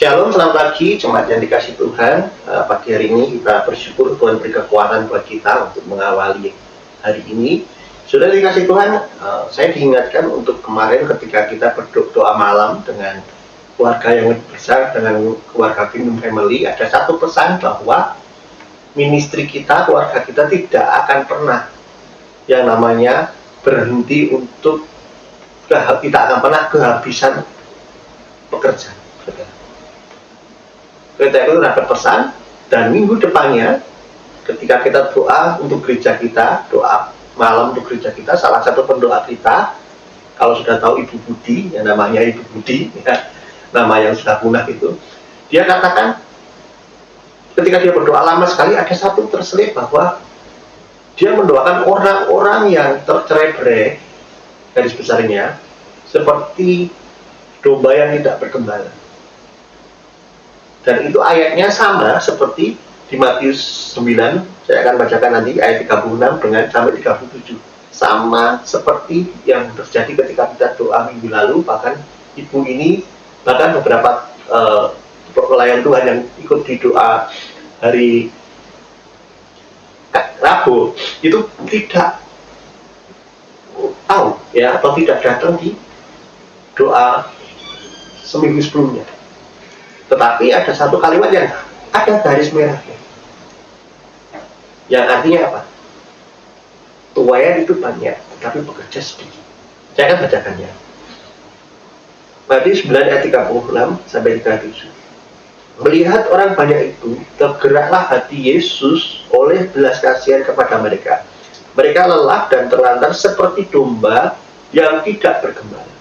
Shalom, selamat pagi, jemaat yang dikasih Tuhan. Pagi hari ini kita bersyukur Tuhan beri kekuatan buat kita untuk mengawali hari ini. Sudah dikasih Tuhan, saya diingatkan untuk kemarin ketika kita berdoa malam dengan keluarga yang lebih besar, dengan keluarga Kingdom Family, ada satu pesan bahwa ministry kita, keluarga kita tidak akan pernah yang namanya berhenti untuk, kita akan pernah kehabisan pekerjaan. Kita itu dapat pesan, dan minggu depannya ketika kita doa untuk gereja kita, doa malam untuk gereja kita, salah satu pendoa kita, kalau sudah tahu Ibu Budi, yang namanya Ibu Budi, ya, nama yang sudah punah itu, dia katakan ketika dia berdoa lama sekali, ada satu terselip bahwa dia mendoakan orang-orang yang tercerai-berai, garis besarnya, seperti domba yang tidak bergembala. Dan itu ayatnya sama seperti di Matius 9, saya akan bacakan nanti ayat 36 dengan sampai 37. Sama seperti yang terjadi ketika kita doa minggu lalu, bahkan ibu ini, bahkan beberapa pelayan Tuhan yang ikut di doa hari Rabu, itu tidak tahu ya, atau tidak datang di doa seminggu sebelumnya. Tetapi ada satu kalimat yang ada garis merahnya, yang artinya apa? Tuayan itu banyak, tetapi pekerja sedikit. Saya akan bacakannya. Matius 9 ayat 36 sampai 37. Melihat orang banyak itu, tergeraklah hati Yesus oleh belas kasihan kepada mereka. Mereka lelah dan terlantar seperti domba yang tidak bergembala.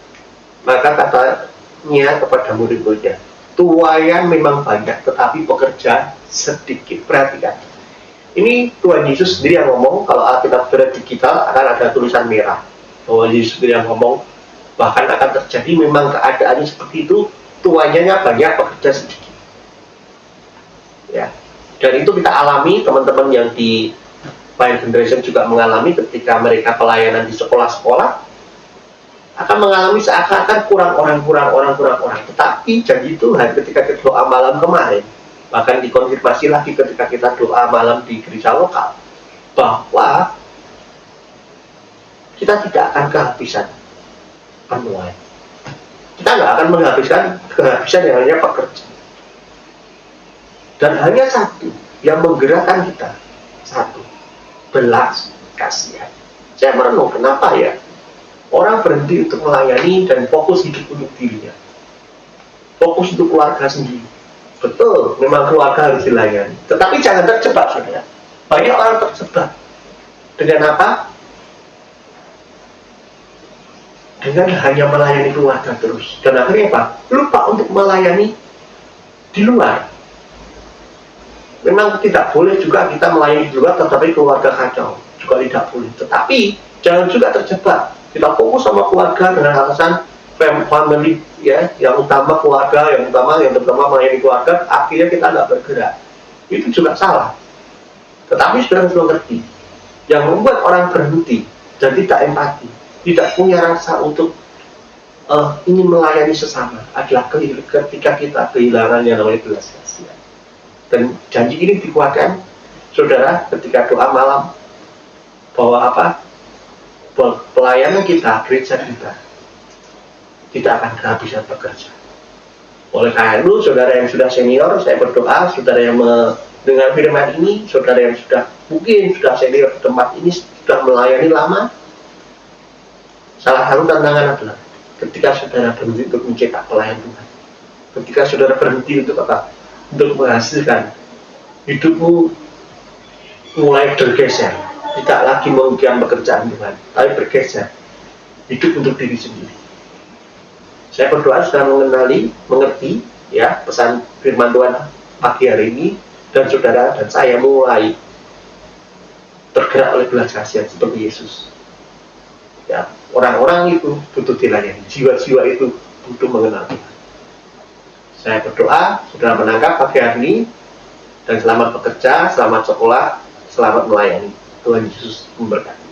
Maka katanya kepada murid-muridnya, tuayan memang banyak, tetapi pekerja sedikit. Perhatikan, ini Tuhan Yesus sendiri yang ngomong. Kalau Alkitab sudah digital akan ada tulisan merah bahwa Yesus sendiri yang ngomong, bahkan akan terjadi memang keadaannya seperti itu, tuayannya banyak, pekerja sedikit. Ya, dan itu kita alami, teman-teman yang di Pioneer Generation juga mengalami ketika mereka pelayanan di sekolah-sekolah, akan mengalami seakan-akan kurang orang. Tetapi janji Tuhan ketika kita doa malam kemarin, bahkan dikonfirmasi lagi ketika kita doa malam di gereja lokal, bahwa kita tidak akan kehabisan penuai. Kita nggak akan kehabisan yang hanya pekerja. Dan hanya satu yang menggerakkan kita, satu, belas kasihan. Saya merenung, kenapa ya orang berhenti untuk melayani dan fokus hidup untuk dirinya, fokus untuk keluarga sendiri. Betul, memang keluarga harus dilayani, tetapi jangan terjebak, saudara. Banyak orang terjebak dengan apa? Dengan hanya melayani keluarga terus, dan akhirnya apa? Lupa untuk melayani di luar. Memang tidak boleh juga kita melayani di luar, tetapi keluarga kacau juga tidak boleh. Tetapi jangan juga terjebak. Kita fokus sama keluarga dengan alasan family, ya, yang utama keluarga, yang pertama melayani keluarga, akhirnya kita nggak bergerak. Itu juga salah. Tetapi sudah harus mengerti, yang membuat orang berhenti dan tidak empati, tidak punya rasa untuk ingin melayani sesama, adalah ketika kita kehilangan yang namanya belas kasihan. Dan janji ini dikuatkan, saudara, ketika doa malam, bahwa apa? Pelayanan kita, gereja kita, tidak akan kehabisan pekerja. Oleh karena itu, saudara yang sudah senior, saya berdoa, saudara yang mendengar firman ini, saudara yang mungkin sudah senior di tempat ini, sudah melayani lama, salah satu tantangan adalah ketika saudara berhenti untuk mencetak pelayan Tuhan, ketika saudara berhenti untuk apa? Untuk menghasilkan, hidupmu mulai bergeser, tidak lagi memikirkan pekerjaan Tuhan, tapi bergeser hidup untuk diri sendiri. Saya berdoa sudah mengerti ya pesan firman Tuhan pagi hari ini, dan saudara dan saya mulai tergerak oleh belas kasihan seperti Yesus. Ya, orang-orang itu butuh dilayani, jiwa-jiwa itu butuh mengenal Tuhan. Saya berdoa saudara menangkap pagi hari ini, dan selamat bekerja, selamat sekolah, selamat melayani. Tuhan Yesus memberkati.